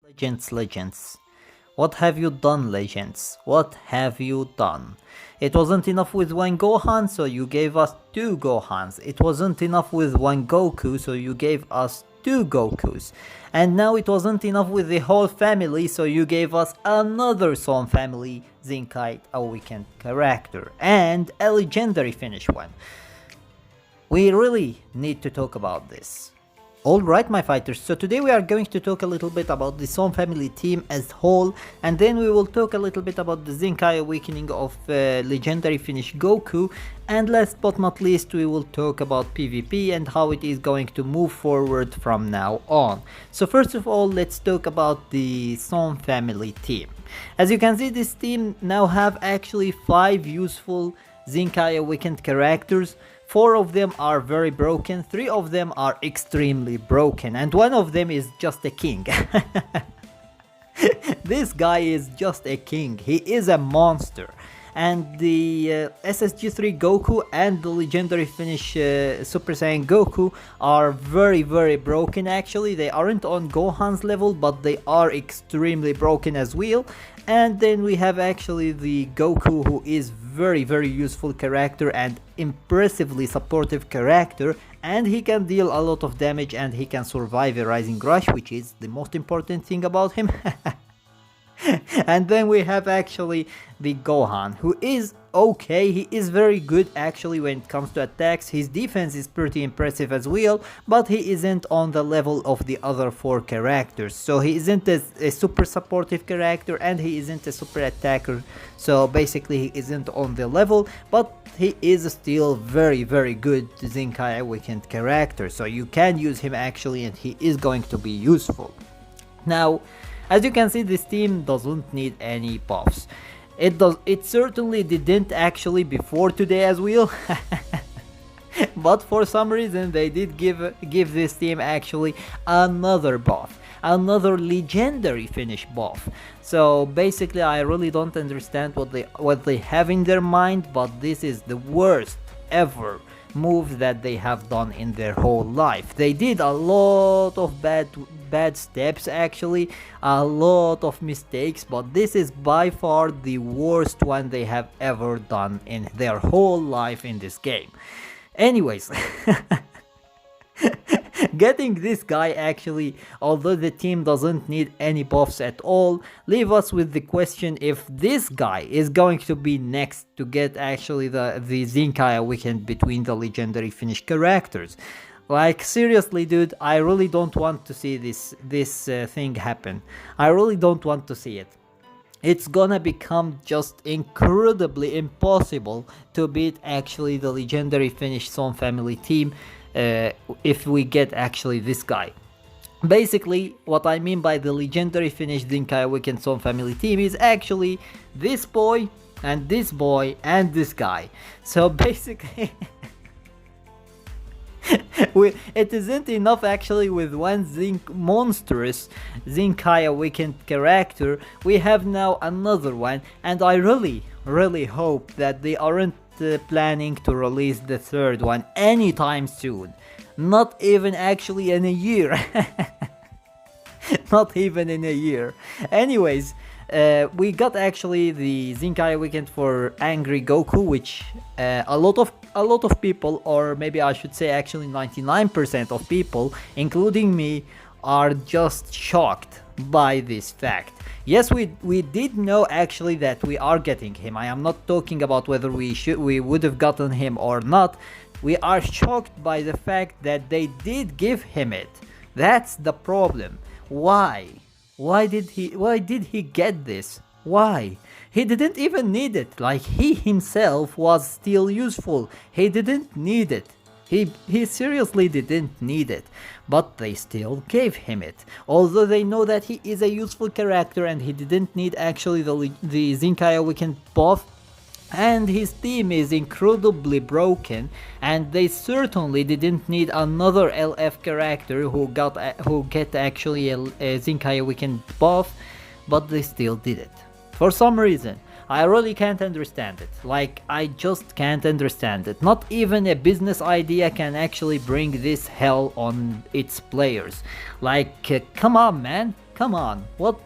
Legends. What have you done, Legends? What have you done? It wasn't enough with one Gohan, so you gave us two Gohans. It wasn't enough with one Goku, so you gave us two Gokus. And now it wasn't enough with the whole family, so you gave us another Son family, Zenkai, a weekend character, and a legendary finish one. We really need to talk about this. Alright my fighters, so today we are going to talk a little bit about the Son family team as whole, and then we will talk a little bit about the Zenkai awakening of legendary finish Goku, and last but not least we will talk about PvP and how it is going to move forward from now on. So first of all, let's talk about the Son family team. As you can see, this team now have actually 5 useful Zenkai awakened characters. 4 of them are very broken, 3 of them are extremely broken, and 1 of them is just a king. This guy is just a king, he is a monster. And the SSG3 Goku and the legendary finish Super Saiyan Goku are very broken actually. They aren't on Gohan's level, but they are extremely broken as well. And then we have actually the Goku, who is very useful character and impressively supportive character, and he can deal a lot of damage and he can survive a rising rush, which is the most important thing about him. And then we have actually the Gohan, who is okay, he is very good actually when it comes to attacks. His defense is pretty impressive as well, but he isn't on the level of the other 4 characters. So he isn't a super supportive character and he isn't a super attacker, so basically he isn't on the level, but he is still very good Zenkai awakened character, so you can use him actually and he is going to be useful. Now, as you can see, this team doesn't need any buffs. It certainly didn't actually before today as well. But for some reason they did give this team actually another buff, another legendary finish buff. So basically I really don't understand what they have in their mind, but this is the worst ever move that they have done in their whole life. They did a lot of bad steps actually, a lot of mistakes, but this is by far the worst one they have ever done in their whole life in this game. Anyways, getting this guy actually, although the team doesn't need any buffs at all, leave us with the question if this guy is going to be next to get actually the Zenkai awakened between the legendary finish characters. Like seriously dude, I really don't want to see this thing happen. I really don't want to see it. It's gonna become just incredibly impossible to beat actually the legendary finish Son family team if we get actually this guy. Basically, what I mean by the legendary finish Zenkai awakened Son family team is actually this boy and this boy and this guy. So basically it isn't enough actually with one monstrous Zenkai awakened character. We have now another one, and I really hope that they aren't planning to release the third one anytime soon. Not even actually in a year. Not even in a year. Anyways, we got actually the Zenkai awakened for Angry Goku, which a lot of people, or maybe I should say actually 99% of people, including me, are just shocked by this fact. Yes, we did know actually that we are getting him. I am not talking about whether we would have gotten him or not. We are shocked by the fact that they did give him it. That's the problem. Why? Why did he get this? Why? He didn't even need it. Like, he himself was still useful. He didn't need it. He seriously didn't need it, but they still gave him it. Although they know that he is a useful character and he didn't need actually the Zenkai awakened buff, and his team is incredibly broken, and they certainly didn't need another LF character who get actually a Zenkai awakened buff, but they still did it. For some reason. I really can't understand it. Like, I just can't understand it. Not even a business idea can actually bring this hell on its players. Like, come on man, Come on, what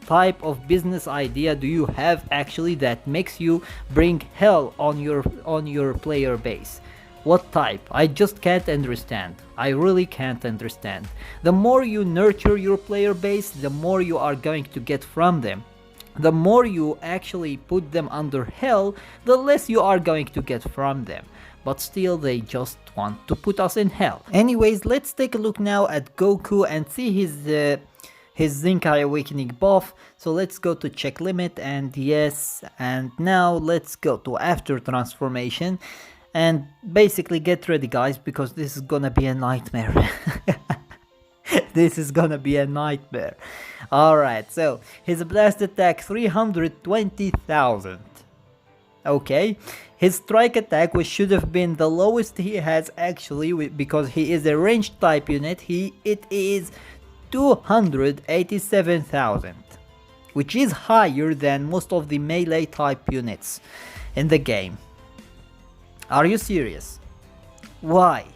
type of business idea do you have actually that makes you bring hell on your player base? What type? I just can't understand. I really can't understand. The more you nurture your player base, the more you are going to get from them. The more you actually put them under hell, the less you are going to get from them. But still, they just want to put us in hell. Anyways, let's take a look now at Goku and see his Zenkai Awakening buff. So let's go to check limit, and yes, and now let's go to after transformation. And basically get ready, guys, because this is gonna be a nightmare. This is gonna be a nightmare. Alright, so his blast attack 320,000. Okay, his strike attack, which should have been the lowest he has actually, because he is a ranged type unit, it is 287,000, which is higher than most of the melee type units in the game. Are you serious? Why?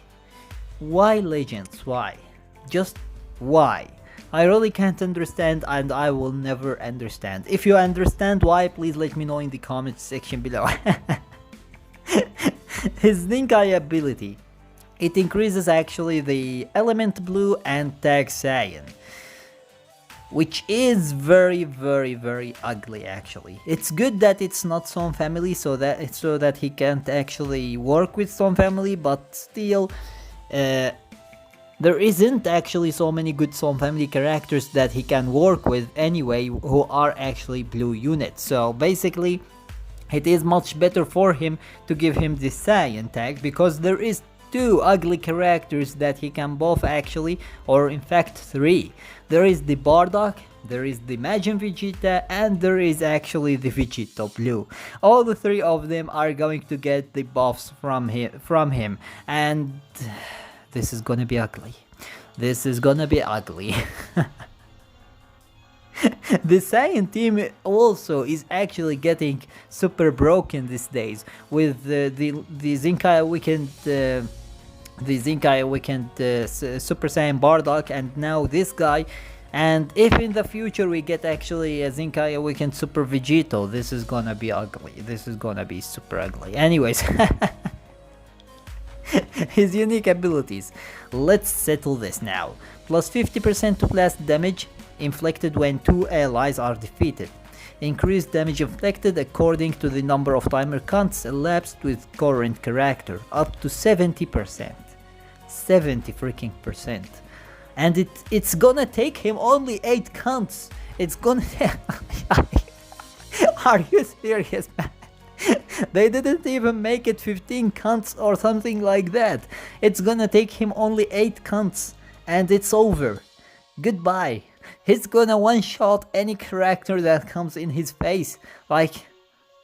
Why, Legends? Why? Just why? I really can't understand, and I will never understand. If you understand why, please let me know in the comments section below. His Zenkai ability. It increases actually the element blue and tag Saiyan, which is very ugly actually. It's good that it's not Son family, so that he can't actually work with Son family, but still there isn't actually so many good Son family characters that he can work with anyway who are actually blue units. So basically it is much better for him to give him the Saiyan tag, because there is two ugly characters that he can buff actually, or in fact three. There is the Bardock, there is the Majin Vegeta, and there is actually the Vegeta Blue. All the three of them are going to get the buffs from him, and this is gonna be ugly. This is gonna be ugly. The Saiyan team also is actually getting super broken these days with the Zenkai Awakened Super Saiyan Bardock, and now this guy. And if in the future we get actually a Zenkai Awakened Super Vegito, this is gonna be ugly. This is gonna be super ugly. Anyways, his unique abilities. Let's settle this now. Plus 50% to blast damage inflicted when two allies are defeated. Increased damage inflicted according to the number of timer counts elapsed with current character, up to 70%. 70 freaking percent. And it's gonna take him only 8 counts. It's gonna Are you serious, man? They didn't even make it 15 counts or something like that. It's gonna take him only 8 counts and it's over. Goodbye. He's gonna one-shot any character that comes in his face. Like,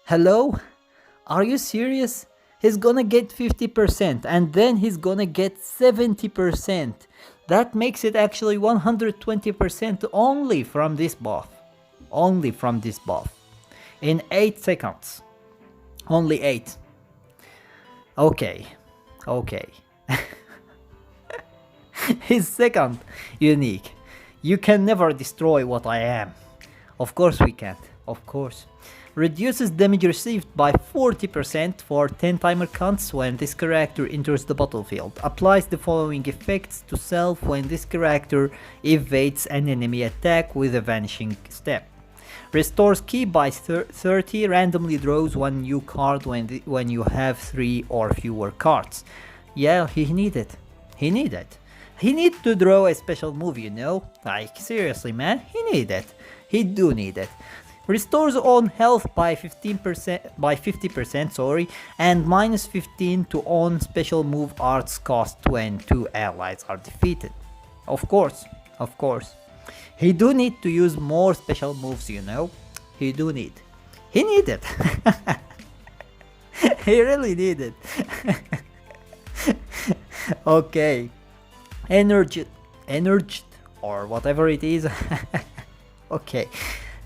hello? Are you serious? He's gonna get 50% and then he's gonna get 70%. That makes it actually 120% only from this buff. Only from this buff. In 8 seconds. Only 8. Okay. Okay. His second unique. You can never destroy what I am. Of course we can't. Of course. Reduces damage received by 40% for 10 timer counts when this character enters the battlefield. Applies the following effects to self when this character evades an enemy attack with a vanishing step. Restores ki by 30, randomly draws one new card when you have 3 or fewer cards. Yeah, he needed. He needed. He need to draw a special move, you know? Like, seriously, man, he need it. He do need it. Restores own health by 50%, sorry, and minus 15 to own special move arts cost when 2 allies are defeated. Of course, of course. He do need to use more special moves, you know? He do need. He need it. He really need it. Okay. Energy, or whatever it is. Okay.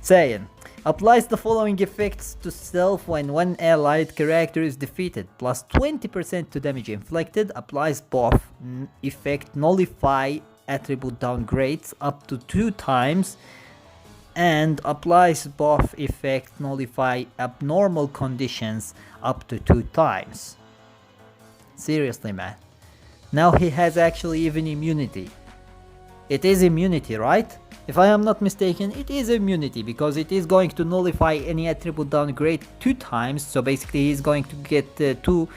Saiyan. Applies the following effects to self when one allied character is defeated. Plus 20% to damage inflicted. Applies buff effect nullify attribute downgrades up to 2 times and applies buff effect nullify abnormal conditions up to 2 times. Seriously, man. Now he has actually even immunity. It is immunity, right? If I am not mistaken, it is immunity because it is going to nullify any attribute downgrade 2 times. So basically he's going to get 2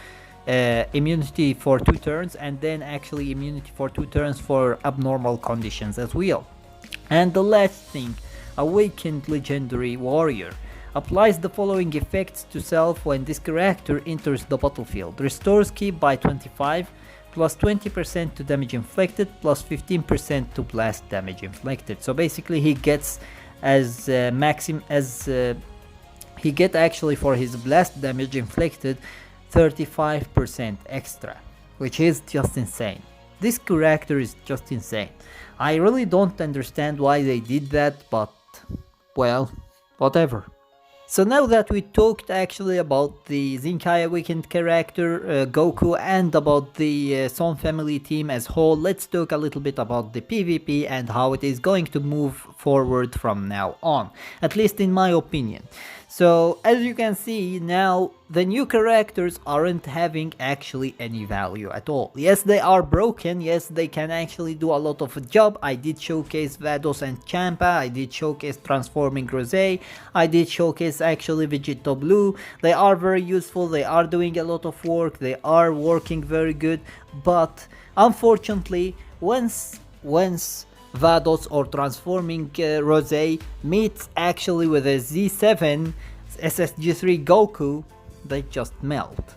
immunity for 2 turns and then actually immunity for 2 turns for abnormal conditions as well. And the last thing, Awakened Legendary Warrior. Applies the following effects to self when this character enters the battlefield. Restores ki by 25, plus 20% to damage inflicted, plus 15% to blast damage inflicted. So basically he gets as he get actually for his blast damage inflicted 35% extra, which is just insane. This character is just insane. I really don't understand why they did that, but well, whatever. So now that we talked actually about the Zenkai Awakened character, Goku, and about the Son family team as whole, let's talk a little bit about the PvP and how it is going to move forward from now on, at least in my opinion. So as you can see now, the new characters aren't having actually any value at all. Yes, they are broken, yes, they can actually do a lot of a job. I did showcase Vados and Champa, I did showcase Transforming Rosé, I did showcase actually Vegeta Blue. They are very useful, they are doing a lot of work, they are working very good, but unfortunately once Vados or Transforming Rosé meets actually with a Z7 SSG3 Goku, they just melt.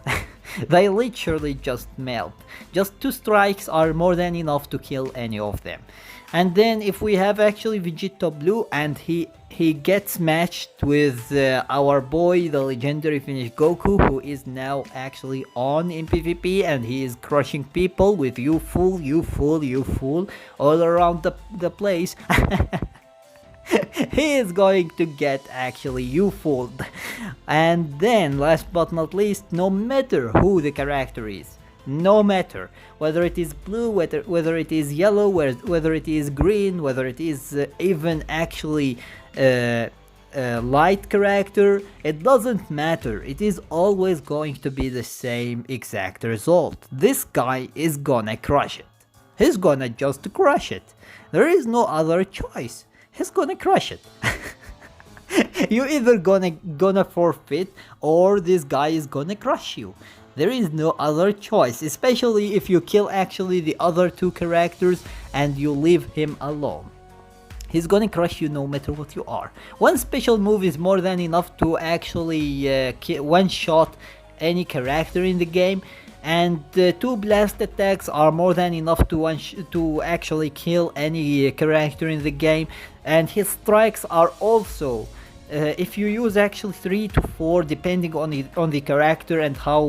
They literally just melt. Just 2 strikes are more than enough to kill any of them. And then if we have actually Vegeta Blue and he gets matched with our boy the legendary finish Goku, who is now actually on in PvP and he is crushing people with you fool, you fool, you fool all around the place. He is going to get actually you fooled. And then last but not least, no matter who the character is, no matter whether it is blue, whether it is yellow, whether it is green, whether it is even actually light character, it doesn't matter. It is always going to be the same exact result. This guy is gonna crush it. He's gonna just crush it. There is no other choice. He's gonna crush it. You either gonna forfeit or this guy is gonna crush you. There is no other choice, especially if you kill actually the other 2 characters and you leave him alone. He's gonna crush you no matter what you are. One special move is more than enough to actually one-shot any character in the game, and 2 blast attacks are more than enough to actually kill any character in the game, and his strikes are also if you use actually 3 to 4 depending on the character and how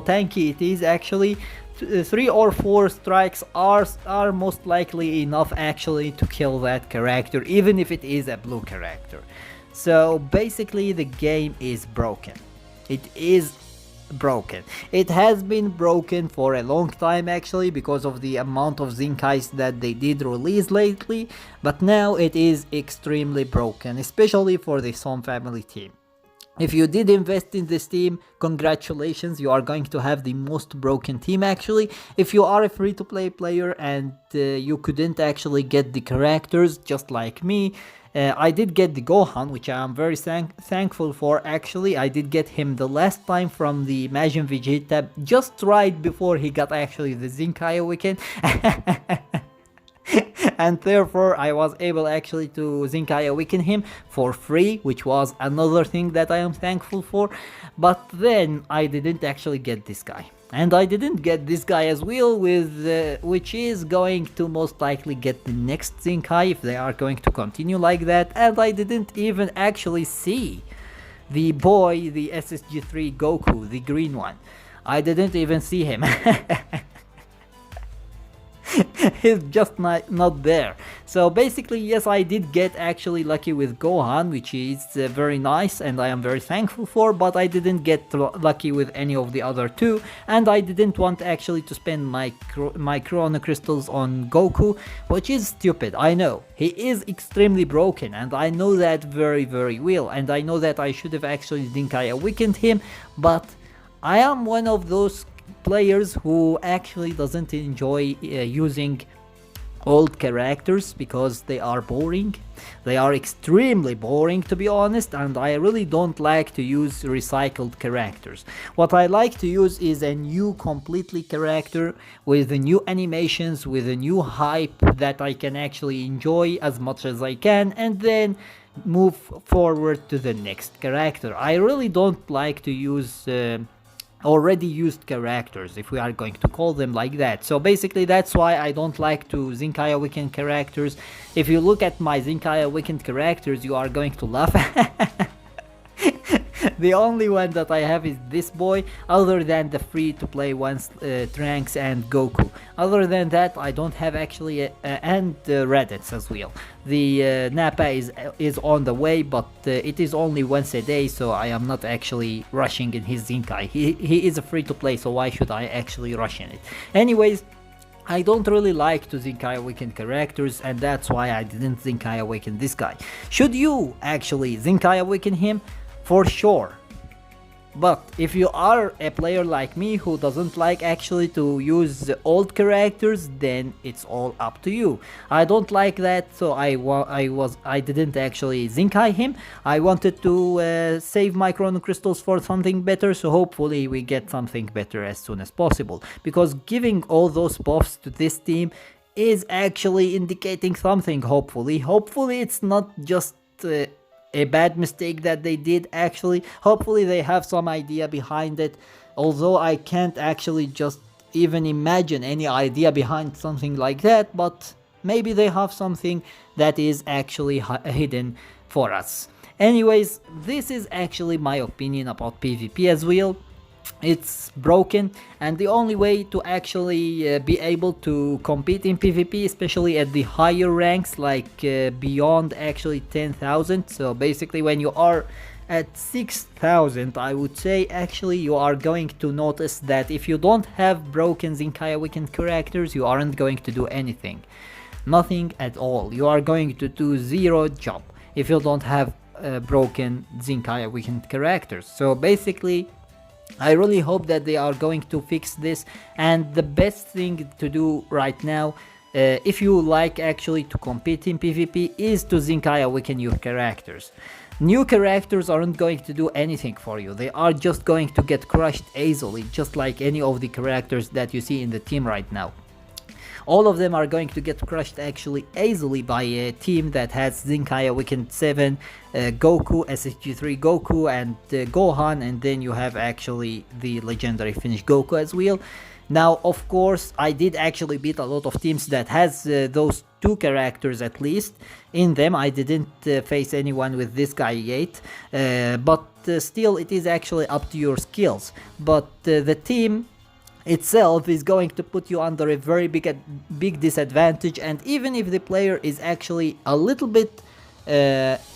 tanky it is, actually 3 or 4 strikes are most likely enough actually to kill that character, even if it is a blue character. So basically the game is broken. It is broken. It has been broken for a long time actually because of the amount of Zenkais that they did release lately, but now it is extremely broken, especially for the Son family team. If you did invest in this team, congratulations, you are going to have the most broken team actually. If you are a free-to-play player and you couldn't actually get the characters just like me, I did get the Gohan, which I am very thankful for actually. I did get him the last time from the Majin Vegeta just right before he got actually the Zenkai Awakened. And therefore I was able actually to Zenkai Awaken him for free, which was another thing that I am thankful for. But then I didn't actually get this guy. And I didn't get this guy as well, with which is going to most likely get the next Zenkai if they are going to continue like that. And I didn't even actually see the boy, the SSG3 Goku, the green one. I didn't even see him. He's just not there. So basically, yes, I did get actually lucky with Gohan, which is very nice and I am very thankful for, but I didn't get lucky with any of the other two, and I didn't want actually to spend my Chrono Crystals on Goku, which is stupid. I know he is extremely broken, and I know that very well, and I know that I should have actually Zenkai awakened him, but I am one of those players who actually doesn't enjoy using old characters because they are boring. They are extremely boring, to be honest, and I really don't like to use recycled characters. What I like to use is a new completely character with the new animations, with a new hype that I can actually enjoy as much as I can, and then move forward to the next character. I really don't like to use already used characters, if we are going to call them like that. So basically that's why I don't like to Zenkai Awakened characters. If you look at my Zenkai Awakened characters, you are going to laugh. The only one that I have is this boy, other than the free to play ones, Trunks and Goku. Other than that, I don't have actually and Raditz as well. The Nappa is on the way, but it is only once a day, so I am not actually rushing in his Zenkai. He is a free to play, so why should I actually rush in it? Anyways, I don't really like to Zenkai Awaken characters, and that's why I didn't Zenkai Awaken this guy. Should you actually Zenkai Awaken him? For sure. But if you are a player like me who doesn't like actually to use old characters, then it's all up to you. I don't like that, so I didn't actually Zenkai him. I wanted to save my Chrono Crystals for something better, so hopefully we get something better as soon as possible. Because giving all those buffs to this team is actually indicating something, hopefully. Hopefully it's not just a bad mistake that they did actually. Hopefully they have some idea behind it, although I can't actually just even imagine any idea behind something like that, but maybe they have something that is actually hidden for us. Anyways, this is actually my opinion about PvP as well. It's broken, and the only way to actually be able to compete in PvP, especially at the higher ranks, like beyond actually 10,000, so basically when you are at 6,000, I would say actually you are going to notice that if you don't have broken Zenkai Awakened characters, you aren't going to do anything. Nothing at all. You are going to do zero job if you don't have broken Zenkai Awakened characters. So basically I really hope that they are going to fix this, and the best thing to do right now, if you like actually to compete in PvP, is to Zenkai Awaken your characters. New characters aren't going to do anything for you. They are just going to get crushed easily, just like any of the characters that you see in the team right now. All of them are going to get crushed actually easily by a team that has Zenkai Awakened 7, Goku, SSG3 Goku, and Gohan, and then you have actually the legendary Finish Goku as well. Now, of course, I did actually beat a lot of teams that has those two characters at least in them. I didn't face anyone with this guy yet, but still it is actually up to your skills. But the team itself is going to put you under a very big disadvantage, and even if the player is actually a little bit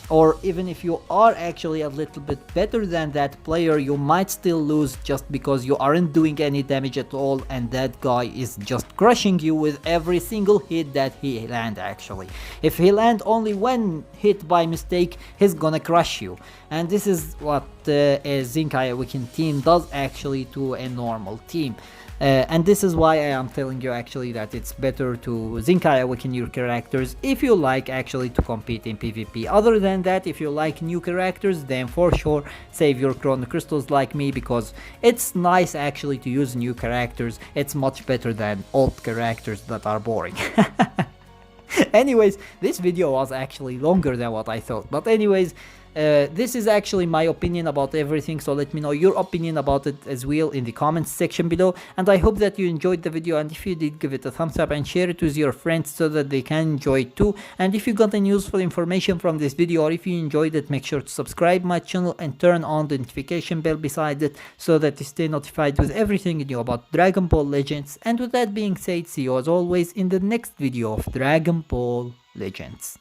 or even if you are actually a little bit better than that player, you might still lose just because you aren't doing any damage at all, and that guy is just crushing you with every single hit that he land actually. If he land only one hit by mistake, he's gonna crush you, and this is what a Zenkai Awakened team does actually to a normal team. And this is why I am telling you actually that it's better to Zenkai Awaken your characters if you like actually to compete in PvP. Other than that, if you like new characters, then for sure save your Chrono Crystals like me, because it's nice actually to use new characters. It's much better than old characters that are boring. Anyways, this video was actually longer than what I thought, but anyways, This is actually my opinion about everything, so let me know your opinion about it as well in the comments section below. And I hope that you enjoyed the video, and if you did, give it a thumbs up and share it with your friends so that they can enjoy it too. And if you got any useful information from this video, or if you enjoyed it, make sure to subscribe my channel and turn on the notification bell beside it so that you stay notified with everything new about Dragon Ball Legends. And with that being said, see you as always in the next video of Dragon Ball Legends.